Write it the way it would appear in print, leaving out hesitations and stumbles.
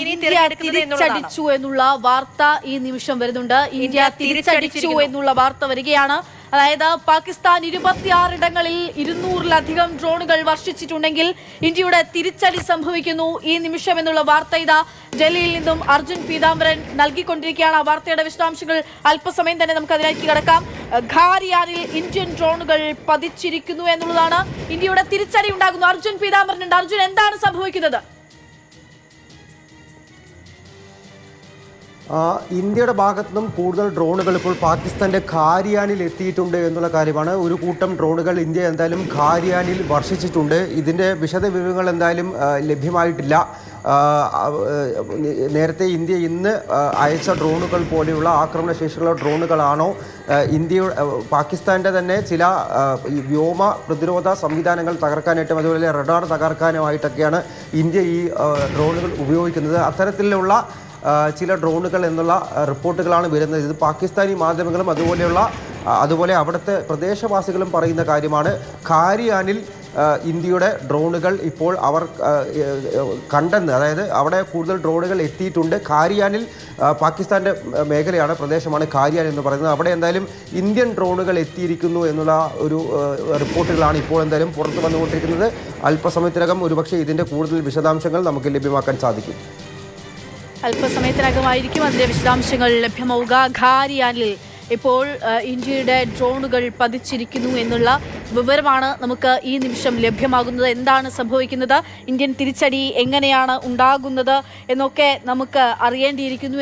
തിരിച്ചടിച്ചു എന്നുള്ള വാർത്ത ഈ നിമിഷം വരുന്നുണ്ട്. ഇന്ത്യ തിരിച്ചടിച്ചു എന്നുള്ള വാർത്ത വരികയാണ്. അതായത് പാകിസ്ഥാൻ 26 ഇടങ്ങളിൽ 200-ലധികം ഡ്രോണുകൾ വർഷിച്ചിട്ടുണ്ടെങ്കിൽ ഇന്ത്യയുടെ തിരിച്ചടി സംഭവിക്കുന്നു ഈ നിമിഷം എന്നുള്ള വാർത്ത ഇതാ ഡൽഹിയിൽ നിന്നും അർജുൻ പീതാംബരൻ നൽകിക്കൊണ്ടിരിക്കുകയാണ്. ആ വാർത്തയുടെ വിശദാംശങ്ങൾ അല്പസമയം തന്നെ നമുക്ക് അതിലേക്ക് കടക്കാം. ഖാരിയാനിൽ ഇന്ത്യൻ ഡ്രോണുകൾ പതിച്ചിരിക്കുന്നു എന്നുള്ളതാണ്. ഇന്ത്യയുടെ തിരിച്ചടി ഉണ്ടാകുന്നു. അർജുൻ പീതാംബരൻ ഉണ്ട്. അർജുൻ, എന്താണ് സംഭവിക്കുന്നത്? ഇന്ത്യയുടെ ഭാഗത്തു നിന്നും കൂടുതൽ ഡ്രോണുകൾ ഇപ്പോൾ പാകിസ്ഥാന്റെ ഖാരിയാനിൽ എത്തിയിട്ടുണ്ട് എന്നുള്ള കാര്യമാണ്. ഒരു കൂട്ടം ഡ്രോണുകൾ ഇന്ത്യ എന്തായാലും ഖാരിയാനിൽ വർഷിച്ചിട്ടുണ്ട്. ഇതിൻ്റെ വിശദവിവരങ്ങൾ എന്തായാലും ലഭ്യമായിട്ടില്ല. നേരത്തെ ഇന്ത്യ ഇന്ന് അയച്ച ഡ്രോണുകൾ പോലെയുള്ള ആക്രമണശേഷിയുള്ള ഡ്രോണുകളാണോ പാകിസ്ഥാൻ്റെ തന്നെ ചില വ്യോമ പ്രതിരോധ സംവിധാനങ്ങൾ തകർക്കാനായിട്ടും അതുപോലെ റഡാർ തകർക്കാനുമായിട്ടൊക്കെയാണ് ഇന്ത്യ ഈ ഡ്രോണുകൾ ഉപയോഗിക്കുന്നത്. അത്തരത്തിലുള്ള ചില ഡ്രോണുകൾ എന്നുള്ള റിപ്പോർട്ടുകളാണ് വരുന്നത്. ഇത് പാകിസ്ഥാനി മാധ്യമങ്ങളും അതുപോലെ അവിടുത്തെ പ്രദേശവാസികളും പറയുന്ന കാര്യമാണ്. ഖാരിയാനിൽ ഇന്ത്യയുടെ ഡ്രോണുകൾ ഇപ്പോൾ അവർ കണ്ടെന്ന്, അതായത് അവിടെ കൂടുതൽ ഡ്രോണുകൾ എത്തിയിട്ടുണ്ട്. ഖാരിയാനിൽ പാകിസ്ഥാൻ്റെ മേഖലയാണ്, പ്രദേശമാണ് ഖാരിയാൻ എന്ന് പറയുന്നത്. അവിടെ എന്തായാലും ഇന്ത്യൻ ഡ്രോണുകൾ എത്തിയിരിക്കുന്നു എന്നുള്ള ഒരു റിപ്പോർട്ടുകളാണ് ഇപ്പോൾ എന്തായാലും പുറത്തു വന്നുകൊണ്ടിരിക്കുന്നത്. അല്പസമയത്തിനകം ഒരുപക്ഷെ ഇതിൻ്റെ കൂടുതൽ വിശദാംശങ്ങൾ നമുക്ക് ലഭ്യമാക്കാൻ സാധിക്കും. അല്പസമയത്തിനകമായിരിക്കും അതിന്റെ വിശദാംശങ്ങൾ ലഭ്യമാവുക. ഖാരിയാനിൽ ഇപ്പോൾ ഇന്ത്യയുടെ ഡ്രോണുകൾ പതിച്ചിരിക്കുന്നു എന്നുള്ള വിവരമാണ് നമുക്ക് ഈ നിമിഷം ലഭ്യമാകുന്നത്. എന്താണ് സംഭവിക്കുന്നത്, ഇന്ത്യൻ തിരിച്ചടി എങ്ങനെയാണ് ഉണ്ടാകുന്നത് എന്നൊക്കെ നമുക്ക് അറിയേണ്ടിയിരിക്കുന്നു.